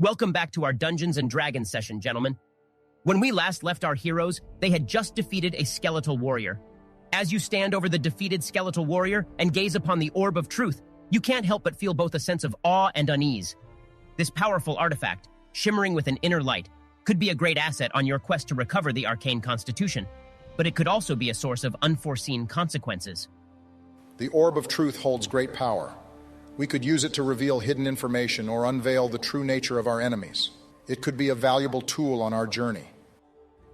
Welcome back to our Dungeons and Dragons session, gentlemen. When we last left our heroes, they had just defeated a skeletal warrior. As you stand over the defeated skeletal warrior and gaze upon the Orb of Truth, you can't help but feel both a sense of awe and unease. This powerful artifact, shimmering with an inner light, could be a great asset on your quest to recover the arcane constitution, but it could also be a source of unforeseen consequences. The Orb of Truth holds great power. We could use it to reveal hidden information or unveil the true nature of our enemies. It could be a valuable tool on our journey.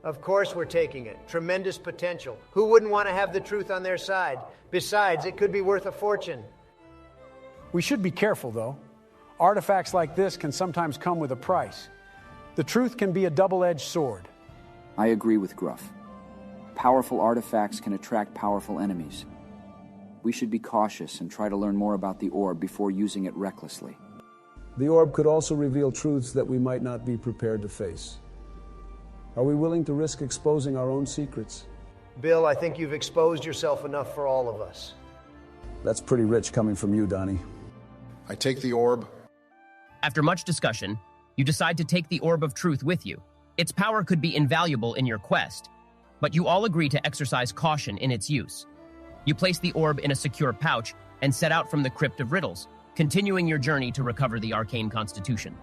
Of course we're taking it. Tremendous potential. Who wouldn't want to have the truth on their side? Besides, it could be worth a fortune. We should be careful, though. Artifacts like this can sometimes come with a price. The truth can be a double-edged sword. I agree with Gruff. Powerful artifacts can attract powerful enemies. We should be cautious and try to learn more about the orb before using it recklessly. The orb could also reveal truths that we might not be prepared to face. Are we willing to risk exposing our own secrets? Bill, I think you've exposed yourself enough for all of us. That's pretty rich coming from you, Donnie. I take the orb. After much discussion, you decide to take the Orb of Truth with you. Its power could be invaluable in your quest, but you all agree to exercise caution in its use. You place the orb in a secure pouch and set out from the Crypt of Riddles, continuing your journey to recover the arcane constitution.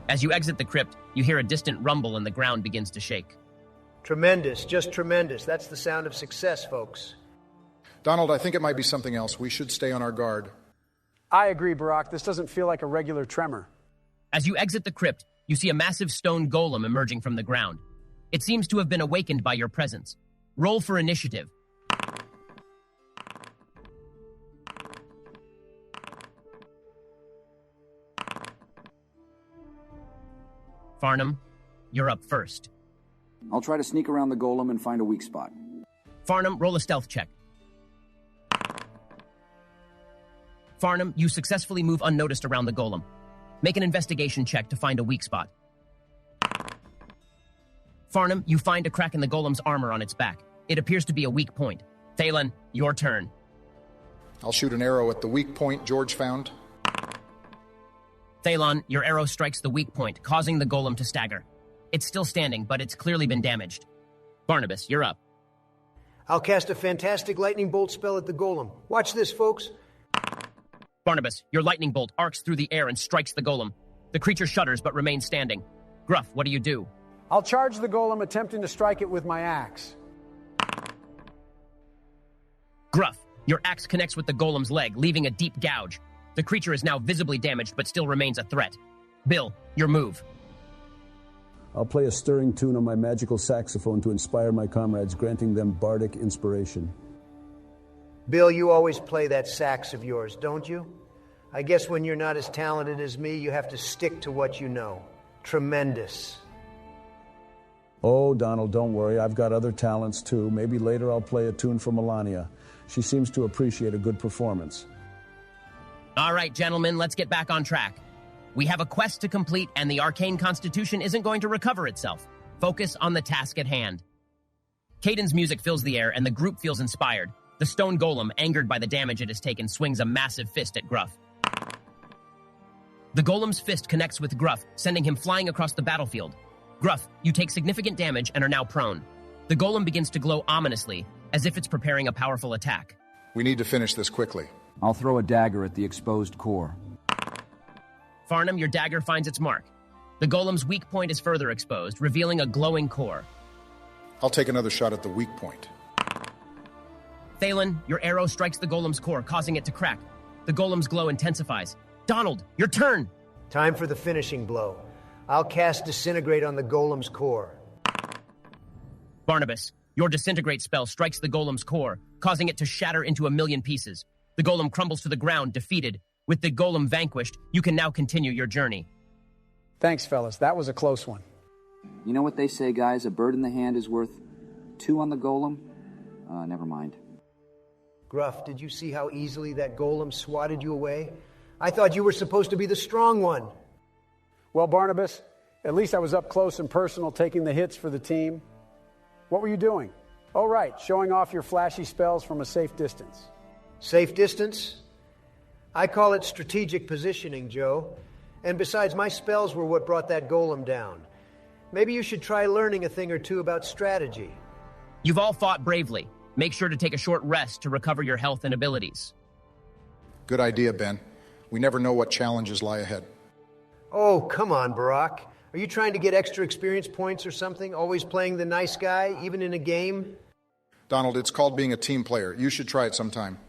As you exit the crypt, you hear a distant rumble and the ground begins to shake. Tremendous, just tremendous. That's the sound of success, folks. Donald, I think it might be something else. We should stay on our guard. I agree, Barack. This doesn't feel like a regular tremor. As you exit the crypt, you see a massive stone golem emerging from the ground. It seems to have been awakened by your presence. Roll for initiative. Farnham, you're up first. I'll try to sneak around the golem and find a weak spot. Farnham, roll a stealth check. Farnham, you successfully move unnoticed around the golem. Make an investigation check to find a weak spot. Farnham, you find a crack in the golem's armor on its back. It appears to be a weak point. Thalen, your turn. I'll shoot an arrow at the weak point George found. Thalon, your arrow strikes the weak point, causing the golem to stagger. It's still standing, but it's clearly been damaged. Barnabas, you're up. I'll cast a fantastic lightning bolt spell at the golem. Watch this, folks. Barnabas, your lightning bolt arcs through the air and strikes the golem. The creature shudders but remains standing. Gruff, what do you do? I'll charge the golem, attempting to strike it with my axe. Gruff, your axe connects with the golem's leg, leaving a deep gouge. The creature is now visibly damaged but still remains a threat. Bill, your move. I'll play a stirring tune on my magical saxophone to inspire my comrades, granting them bardic inspiration. Bill, you always play that sax of yours, don't you? I guess when you're not as talented as me, you have to stick to what you know. Tremendous. Oh, Donald, don't worry. I've got other talents, too. Maybe later I'll play a tune for Melania. She seems to appreciate a good performance. All right, gentlemen, let's get back on track. We have a quest to complete, and the arcane constitution isn't going to recover itself. Focus on the task at hand. Caden's music fills the air, and the group feels inspired. The stone golem, angered by the damage it has taken, swings a massive fist at Gruff. The golem's fist connects with Gruff, sending him flying across the battlefield. Gruff, you take significant damage and are now prone. The golem begins to glow ominously, as if it's preparing a powerful attack. We need to finish this quickly. I'll throw a dagger at the exposed core. Farnham, your dagger finds its mark. The golem's weak point is further exposed, revealing a glowing core. I'll take another shot at the weak point. Thalen, your arrow strikes the golem's core, causing it to crack. The golem's glow intensifies. Donald, your turn! Time for the finishing blow. I'll cast Disintegrate on the golem's core. Barnabas, your Disintegrate spell strikes the golem's core, causing it to shatter into a million pieces. The golem crumbles to the ground, defeated. With the golem vanquished, you can now continue your journey. Thanks, fellas. That was a close one. You know what they say, guys? A bird in the hand is worth 2 on the golem? Never mind. Gruff, did you see how easily that golem swatted you away? I thought you were supposed to be the strong one. Well, Barnabas, at least I was up close and personal taking the hits for the team. What were you doing? Oh, right, showing off your flashy spells from a safe distance. Safe distance? I call it strategic positioning, Joe. And besides, my spells were what brought that golem down. Maybe you should try learning a thing or two about strategy. You've all fought bravely. Make sure to take a short rest to recover your health and abilities. Good idea, Ben. We never know what challenges lie ahead. Oh, come on, Barack. Are you trying to get extra experience points or something? Always playing the nice guy, even in a game? Donald, it's called being a team player. You should try it sometime.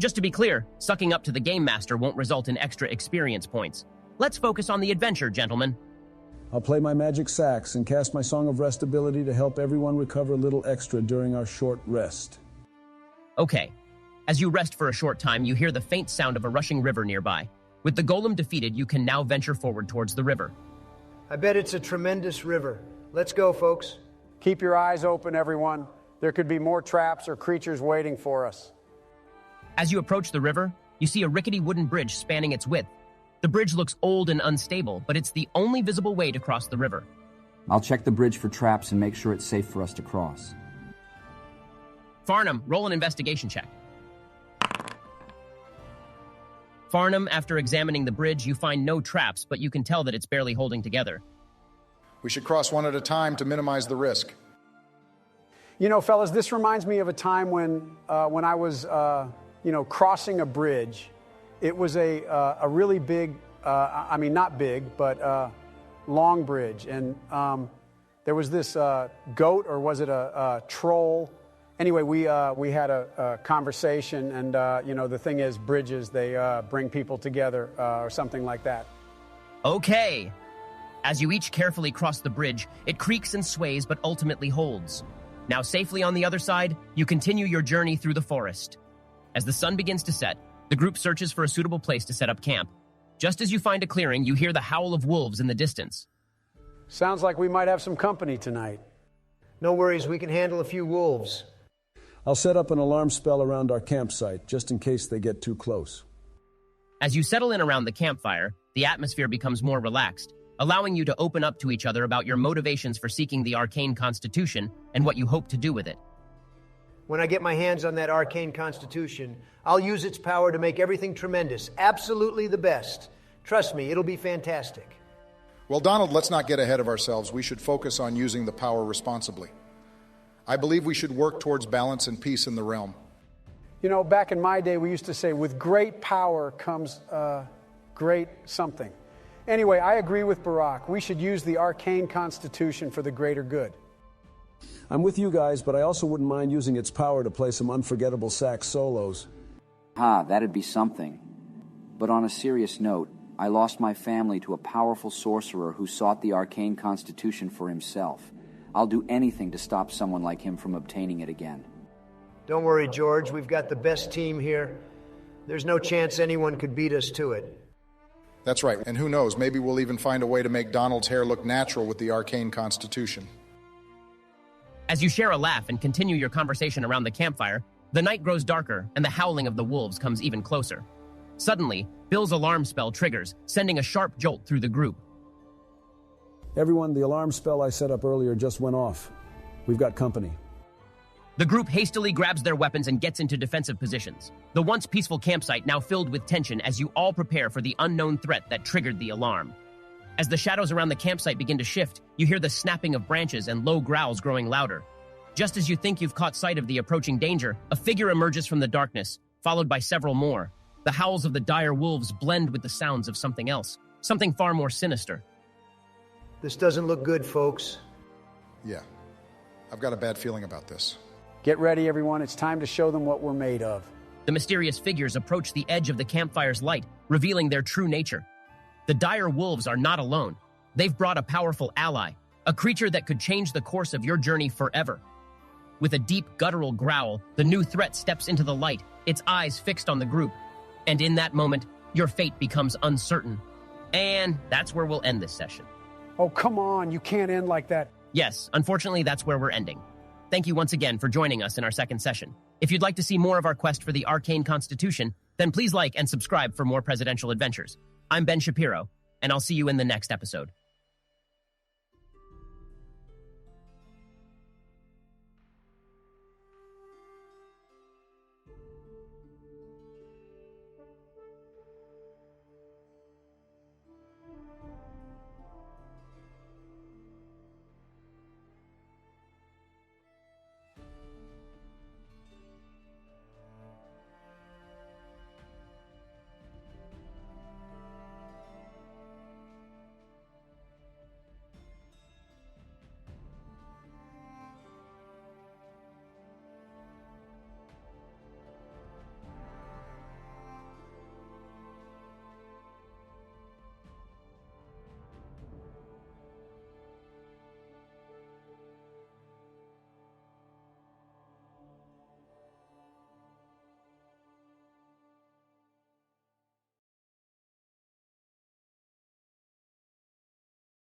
Just to be clear, sucking up to the Game Master won't result in extra experience points. Let's focus on the adventure, gentlemen. I'll play my magic sax and cast my Song of Rest ability to help everyone recover a little extra during our short rest. Okay. As you rest for a short time, you hear the faint sound of a rushing river nearby. With the golem defeated, you can now venture forward towards the river. I bet it's a tremendous river. Let's go, folks. Keep your eyes open, everyone. There could be more traps or creatures waiting for us. As you approach the river, you see a rickety wooden bridge spanning its width. The bridge looks old and unstable, but it's the only visible way to cross the river. I'll check the bridge for traps and make sure it's safe for us to cross. Farnham, roll an investigation check. Farnham, after examining the bridge, you find no traps, but you can tell that it's barely holding together. We should cross one at a time to minimize the risk. You know, fellas, this reminds me of a time when I was, crossing a bridge. It was a really big, not big, but long bridge. And there was this goat, or was it a troll? Anyway, we had a conversation, and, the thing is, bridges, they bring people together, or something like that. Okay. As you each carefully cross the bridge, it creaks and sways, but ultimately holds. Now safely on the other side, you continue your journey through the forest. As the sun begins to set, the group searches for a suitable place to set up camp. Just as you find a clearing, you hear the howl of wolves in the distance. Sounds like we might have some company tonight. No worries, we can handle a few wolves. I'll set up an alarm spell around our campsite, just in case they get too close. As you settle in around the campfire, the atmosphere becomes more relaxed, allowing you to open up to each other about your motivations for seeking the arcane constitution and what you hope to do with it. When I get my hands on that arcane constitution, I'll use its power to make everything tremendous, absolutely the best. Trust me, it'll be fantastic. Well, Donald, let's not get ahead of ourselves. We should focus on using the power responsibly. I believe we should work towards balance and peace in the realm. You know, back in my day, we used to say, with great power comes great something. Anyway, I agree with Barack. We should use the arcane constitution for the greater good. I'm with you guys, but I also wouldn't mind using its power to play some unforgettable sax solos. That'd be something. But on a serious note, I lost my family to a powerful sorcerer who sought the arcane constitution for himself. I'll do anything to stop someone like him from obtaining it again. Don't worry, George. We've got the best team here. There's no chance anyone could beat us to it. That's right, and who knows, maybe we'll even find a way to make Donald's hair look natural with the arcane constitution. As you share a laugh and continue your conversation around the campfire, the night grows darker and the howling of the wolves comes even closer. Suddenly, Bill's alarm spell triggers, sending a sharp jolt through the group. Everyone, the alarm spell I set up earlier just went off. We've got company. The group hastily grabs their weapons and gets into defensive positions. The once peaceful campsite now filled with tension as you all prepare for the unknown threat that triggered the alarm. As the shadows around the campsite begin to shift, you hear the snapping of branches and low growls growing louder. Just as you think you've caught sight of the approaching danger, a figure emerges from the darkness, followed by several more. The howls of the dire wolves blend with the sounds of something else, something far more sinister. This doesn't look good, folks. Yeah, I've got a bad feeling about this. Get ready, everyone. It's time to show them what we're made of. The mysterious figures approach the edge of the campfire's light, revealing their true nature. The dire wolves are not alone. They've brought a powerful ally, a creature that could change the course of your journey forever. With a deep, guttural growl, the new threat steps into the light, its eyes fixed on the group. And in that moment, your fate becomes uncertain. And that's where we'll end this session. Oh, come on. You can't end like that. Yes, unfortunately, that's where we're ending. Thank you once again for joining us in our second session. If you'd like to see more of our quest for the Arcane Constitution, then please like and subscribe for more presidential adventures. I'm Ben Shapiro, and I'll see you in the next episode.